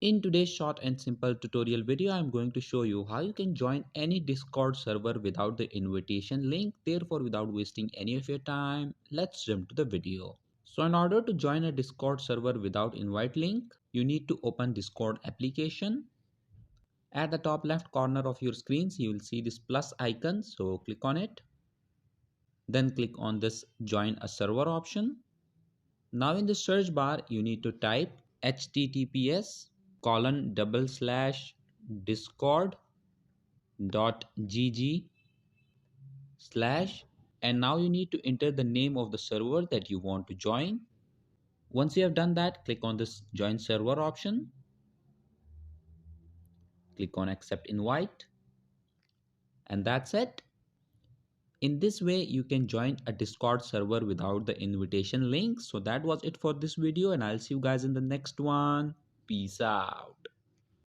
In today's short and simple tutorial video, I'm going to show you how you can join any Discord server without the invitation link. Therefore, without wasting any of your time, let's jump to the video. So in order to join a Discord server without invite link, you need to open Discord application. At the top left corner of your screens, you will see this plus icon. So click on it. Then click on this join a server option. Now in the search bar, you need to type https://discord.gg/ and now you need to enter the name of the server that you want to join. Once you have done that, click on this join server option. Click on accept invite, and that's it. In this way, you can join a Discord server without the invitation link. So that was it for this video, and I'll see you guys in the next one. Peace out.